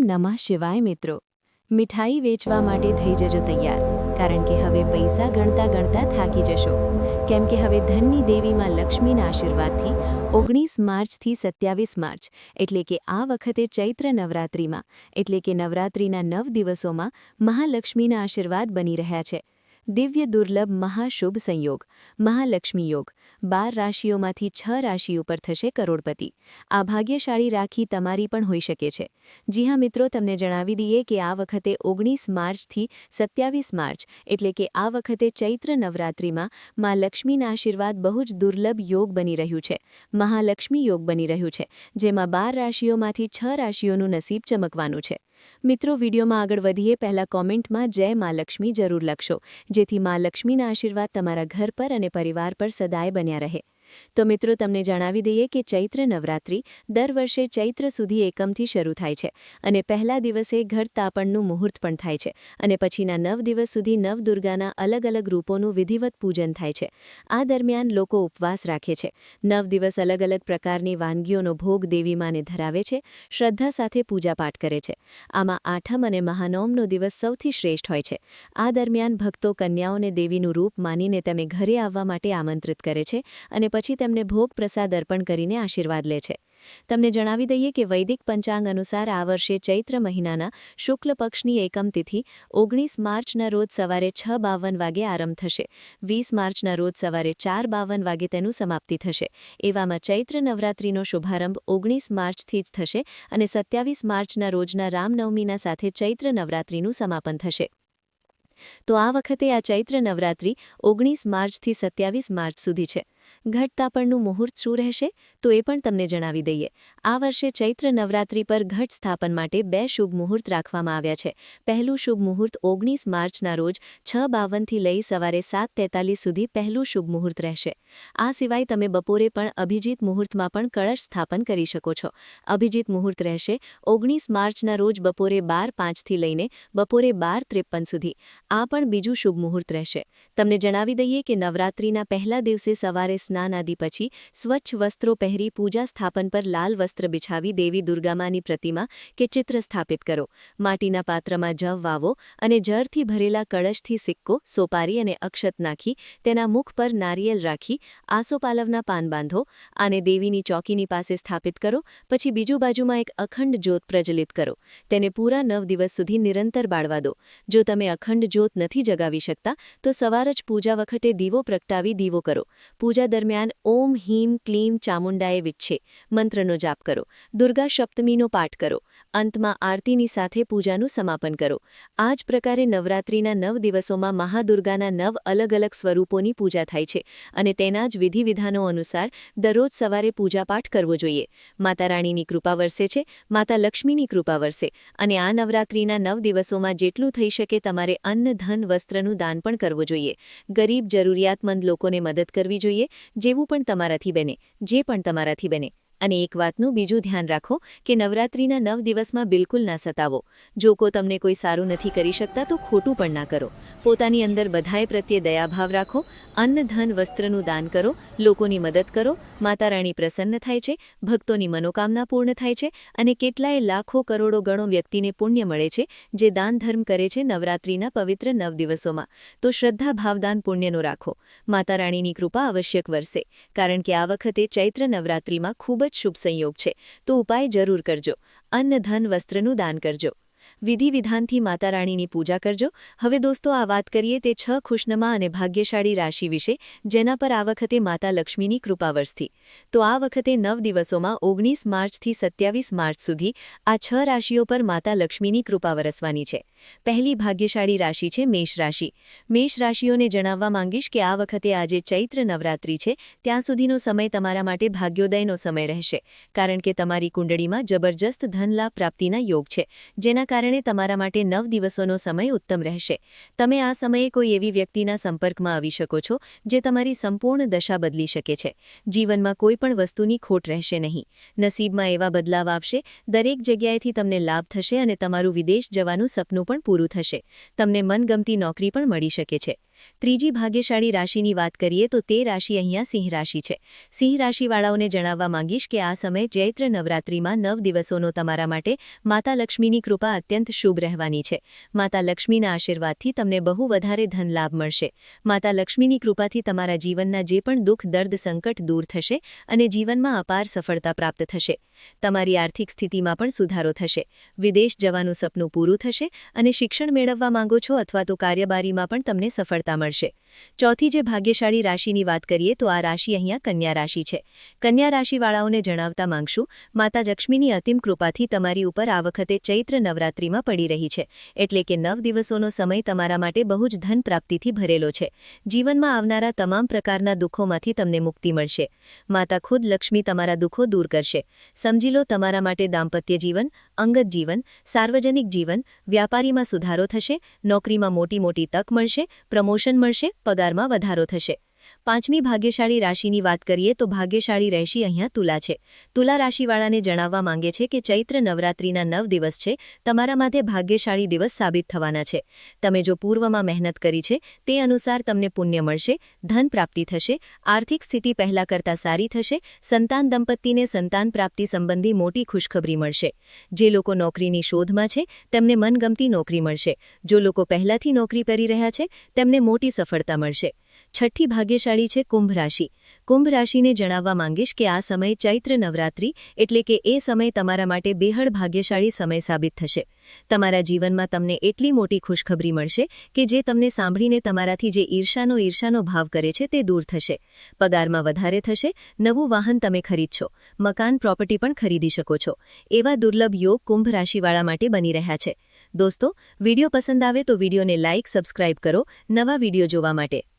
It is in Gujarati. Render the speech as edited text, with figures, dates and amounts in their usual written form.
નમઃ શિવાય મિત્રો, મીઠાઈ વેચવા માટે થઈ જજો તૈયાર, કારણ કે હવે પૈસા ગણતા ગણતા થાકી જશો. કેમ કે હવે ધનની દેવીમાં લક્ષ્મીના આશીર્વાદથી 19 માર્ચથી 27 માર્ચ એટલે કે આ વખતે ચૈત્ર નવરાત્રિમાં એટલે કે નવરાત્રિના 9 દિવસોમાં મહાલક્ષ્મીના આશીર્વાદ બની રહ્યા છે. દિવ્ય દુર્લભ મહાશુભ સંયોગ, મહાલક્ષ્મી યોગ. 12 રાશિઓમાંથી 6 રાશિ ઉપર થશે કરોડપતિ. આ ભાગ્યશાળી રાખી તમારી પણ હોઈ શકે છે. જી હા મિત્રો, તમને જણાવી દઈએ કે આ વખતે 19 માર્ચથી 27 માર્ચ એટલે કે આ વખતે ચૈત્ર નવરાત્રિમાં માં લક્ષ્મીના આશીર્વાદ બહુ જ દુર્લભ યોગ બની રહ્યું છે. મહાલક્ષ્મી યોગ બની રહ્યું છે, જેમાં 12 રાશિઓમાંથી 6 રાશિઓનું નસીબ ચમકવાનું છે. મિત્રો, વિડીયોમાં આગળ વધીએ પહેલા કોમેન્ટમાં જય મા લક્ષ્મી જરૂર લખશો, જેથી મા લક્ષ્મીના આશીર્વાદ તમારા ઘર પર અને પરિવાર પર સદાય બન્યા રહે. તો મિત્રો, તમને જણાવી દઈએ કે ચૈત્ર નવરાત્રિ દર વર્ષે ચૈત્ર સુધી એકમથી શરૂ થાય છે અને પહેલા દિવસે ઘટ તાપણનું મુહૂર્ત પણ થાય છે અને પછીના 9 દિવસ સુધી નવદુર્ગાના અલગ અલગ રૂપોનું વિધિવત પૂજન થાય છે. આ દરમિયાન લોકો ઉપવાસ રાખે છે. 9 દિવસ અલગ અલગ પ્રકારની વાનગીઓનો ભોગ દેવી માને ધરાવે છે, શ્રદ્ધા સાથે પૂજાપાઠ કરે છે. આમાં આઠમ અને મહાનવમનો દિવસ સૌથી શ્રેષ્ઠ હોય છે. આ દરમિયાન ભક્તો કન્યાઓને દેવીનું રૂપ માનીને તેમને ઘરે આવવા માટે આમંત્રિત કરે છે અને પછી તેમને ભોગ પ્રસાદ અર્પણ કરીને આશીર્વાદ લે છે. તમને જણાવી દઈએ કે વૈદિક પંચાંગ અનુસાર આ વર્ષે ચૈત્ર મહિનાના શુક્લ પક્ષની એકમ તિથિ 19 માર્ચના રોજ સવારે 6:52 વાગે આરંભ થશે. 20 માર્ચના રોજ સવારે 4:52 વાગે તેનું સમાપ્તિ થશે. એવામાં ચૈત્ર નવરાત્રિનો શુભારંભ 19 માર્ચથી જ થશે અને 27 માર્ચના રોજના રામનવમીના સાથે ચૈત્ર નવરાત્રિનું સમાપન થશે. તો આ વખતે આ ચૈત્ર નવરાત્રિ 19 માર્ચથી 27 માર્ચ સુધી છે. ઘટ તાપણનું મુહૂર્ત શું રહેશે તો એ પણ તમને જણાવી દઈએ. આ વર્ષે ચૈત્ર નવરાત્રિ પર ઘટ સ્થાપન માટે 2 શુભ મુહૂર્ત રાખવામાં આવ્યા છે. પહેલું શુભ મુહૂર્ત 19 માર્ચના રોજ 6:52 થી લઈ સવારે 7:43 સુધી પહેલું શુભ મુહૂર્ત રહેશે. આ સિવાય તમે બપોરે પણ અભિજીત મુહૂર્તમાં પણ કળશ સ્થાપન કરી શકો છો. અભિજીત મુહૂર્ત રહેશે 19 માર્ચના રોજ બપોરે 12:05 થી લઈને બપોરે 12:53 સુધી. આ પણ બીજું શુભ મુહૂર્ત રહેશે. તમને જણાવી દઈએ કે નવરાત્રિના પહેલા દિવસે સવારે સ્નાન આદિ પછી સ્વચ્છ વસ્ત્રો પહેરી પૂજા સ્થાપન પર લાલ વસ્ત્ર બિછાવી દેવી દુર્ગામાની પ્રતિમા કે ચિત્ર સ્થાપિત કરો. માટીના પાત્રમાં જવ વાવો અને જળથી ભરેલા કળશથી સિક્કો, સોપારી અને અક્ષત નાખી તેના મુખ પર નારિયેલ રાખી આસોપાલવના પાન બાંધો. આને દેવીની ચોકીની પાસે સ્થાપિત કરો. પછી બીજુ બાજુમાં એક અખંડ જ્યોત પ્રજ્વલિત કરો. તેને પૂરા 9 દિવસ સુધી નિરંતર બાળવા દો. જો તમે અખંડ જ્યોત નથી જગાવી શકતા તો સવાર જ પૂજા વખતે દીવો પ્રગટાવી દીવો કરો. પૂજા દરમિયાન ઓમ હીમ ક્લીમ ચામુંડાએ વિચ્છે મંત્રનો જાપ કરો. દુર્ગા સપ્તમીનો પાઠ કરો. અંતમાં આરતીની સાથે પૂજાનું સમાપન કરો. આ જ પ્રકારે નવરાત્રિના 9 દિવસોમાં મહાદુર્ગાના 9 અલગ અલગ સ્વરૂપોની પૂજા થાય છે અને તેના જ વિધિવિધાનો અનુસાર દરરોજ સવારે પૂજાપાઠ કરવો જોઈએ. માતા રાણીની કૃપા વરસે છે, માતા લક્ષ્મીની કૃપા વરસે અને આ નવરાત્રિના 9 દિવસોમાં જેટલું થઈ શકે તમારે અન્ન, ધન, વસ્ત્રનું દાન પણ કરવું જોઈએ. ગરીબ જરૂરિયાતમંદ લોકોને મદદ કરવી જોઈએ, જેવું પણ તમારાથી બને, જે પણ તમારાથી બને. અને એક વાતનું બીજું ધ્યાન રાખો કે નવરાત્રિના 9 દિવસમાં બિલકુલ ના સતાવો. જો તમને કોઈ સારું નથી કરી શકતા તો ખોટું પણ ના કરો. પોતાની અંદર બધાએ પ્રત્યે દયાભાવ રાખો. અન્ન, ધન, વસ્ત્રનું દાન કરો, લોકોની મદદ કરો. માતા રાણી પ્રસન્ન થાય છે, ભક્તોની મનોકામના પૂર્ણ થાય છે અને કેટલાય લાખો કરોડો ગણો વ્યક્તિને પુણ્ય મળે છે જે દાન ધર્મ કરે છે નવરાત્રિના પવિત્ર 9 દિવસોમાં. તો શ્રદ્ધા ભાવદાન પુણ્યનો રાખો. માતા રાણીની કૃપા આવશ્યક વરસે, કારણ કે આ વખતે ચૈત્ર નવરાત્રિમાં ખૂબ જ શુભ સંયોગ છે. તો ઉપાય જરૂર કરજો. અન્ન, ધન, વસ્ત્રનું દાન કરજો. વિધિ વિધાનથી માતા રાણીની પૂજા કરજો. હવે દોસ્તો, આ વાત કરીએ તે 6 ખુશનમા અને ભાગ્યશાળી રાશિ વિશે જેના પર આ વખતે માતા લક્ષ્મીની કૃપા વરસથી. તો આ વખતે 9 દિવસોમાં 19 માર્ચથી 27 માર્ચ સુધી આ 6 રાશિઓ પર માતા લક્ષ્મીની કૃપા વરસવાની છે. પહેલી ભાગ્યશાળી રાશિ છે મેષ રાશિ. મેષ રાશિઓને જણાવવા માંગીશ કે આ વખતે આજે ચૈત્ર નવરાત્રિ છે ત્યાં સુધીનો સમય તમારા માટે ભાગ્યોદયનો સમય રહેશે, કારણ કે તમારી કુંડળીમાં જબરજસ્ત ધનલાભ પ્રાપ્તિના યોગ છે, જેના કારણે તમારા માટે 9 દિવસોનો સમય ઉત્તમ રહેશે. તમે આ સમયે કોઈ એવી વ્યક્તિના સંપર્કમાં આવી શકો છો જે તમારી સંપૂર્ણ દશા બદલી શકે છે. જીવનમાં કોઈ પણ વસ્તુની ખોટ રહેશે નહીં. નસીબમાં એવા બદલાવ આવશે, દરેક જગ્યાએથી તમને લાભ થશે અને તમારું વિદેશ જવાનું સપનું પણ પૂરું થશે. તમને મનગમતી નોકરી પણ મળી શકે છે. ત્રીજી ભાગ્યશાળી રાશિની વાત કરીએ તો તે રાશિ અહીંયા સિંહ રાશિ છે. સિંહ રાશિવાળાઓને જણાવવા માંગીશ કે આ સમય ચૈત્ર નવરાત્રિમાં 9 દિવસોનો તમારા માટે માતા લક્ષ્મીની કૃપા અત્યંત શુભ રહેવાની છે. માતા લક્ષ્મીના આશીર્વાદથી તમને બહુ વધારે ધન લાભ મળશે. માતા લક્ષ્મીની કૃપાથી તમારા જીવનના જે પણ દુઃખ દર્દ સંકટ દૂર થશે અને જીવનમાં અપાર સફળતા પ્રાપ્ત થશે. તમારી આર્થિક સ્થિતિમાં પણ સુધારો થશે. વિદેશ જવાનું સપનું પૂરું થશે અને શિક્ષણ મેળવવા માંગો છો અથવા તો કાર્યબારીમાં પણ તમને સફળતા મળશે. ચોથી જે ભાગ્યશાળી રાશિની વાત કરીએ તો આ રાશિ અહીંયા કન્યા રાશિ છે. કન્યા રાશિવાળાઓને જણાવતા માંગશું માતા લક્ષ્મીની અતિમ કૃપાથી તમારી ઉપર આ વખતે ચૈત્ર નવરાત્રિમાં પડી રહી છે. એટલે કે 9 દિવસોનો સમય તમારા માટે બહુ જ ધન પ્રાપ્તિથી ભરેલો છે. જીવનમાં આવનારા તમામ પ્રકારના દુઃખોમાંથી તમને મુક્તિ મળશે. માતા ખુદ લક્ષ્મી તમારા દુઃખો દૂર કરશે. સમજી લો તમારા માટે દાંપત્ય જીવન, અંગત જીવન, સાર્વજનિક જીવન, વ્યાપારીમાં સુધારો થશે, નોકરીમાં મોટી તક મળશે, પ્રમોશન મળશે, પગારમાં વધારો થશે. પાંચમી ભાગ્યશાળી રાશિની વાત કરીએ તો ભાગ્યશાળી રાશિ અહીંયા તુલા છે. તુલા રાશિવાળાને જણાવવા માંગે છે કે ચૈત્ર નવરાત્રિના 9 દિવસ છે તમારા માટે ભાગ્યશાળી દિવસ સાબિત થવાના છે. તમે જો પૂર્વમાં મહેનત કરી છે તે અનુસાર તમને પુણ્ય મળશે, ધન પ્રાપ્તિ થશે, આર્થિક સ્થિતિ પહેલા કરતાં સારી થશે, સંતાન દંપતીને સંતાન પ્રાપ્તિ સંબંધી મોટી ખુશખબરી મળશે. જે લોકો નોકરીની શોધમાં છે તેમને મનગમતી નોકરી મળશે. જો લોકો પહેલાથી નોકરી કરી રહ્યા છે તેમને મોટી સફળતા મળશે. છઠ્ઠી ભાગ્યશાળી છે કુંભ રાશિ. કુંભ રાશિને જણાવવા માંગીશ કે આ સમય ચૈત્ર નવરાત્રિ એટલે કે એ સમય તમારા માટે બેહદ ભાગ્યશાળી સમય સાબિત થશે. તમારા જીવનમાં તમને એટલી મોટી ખુશખબરી મળશે કે જે તમને સાંભળીને તમારાથી જે ઈર્ષાનો ભાવ કરે છે તે દૂર થશે. પગારમાં વધારે થશે, નવું વાહન તમે ખરીદશો, મકાન પ્રોપર્ટી પણ ખરીદી શકો છો. એવા દુર્લભ યોગ કુંભ રાશિવાળા માટે બની રહ્યા છે. દોસ્તો, વિડીયો પસંદ આવે તો વિડીયોને લાઇક, સબસ્ક્રાઇબ કરો નવા વિડીયો જોવા માટે.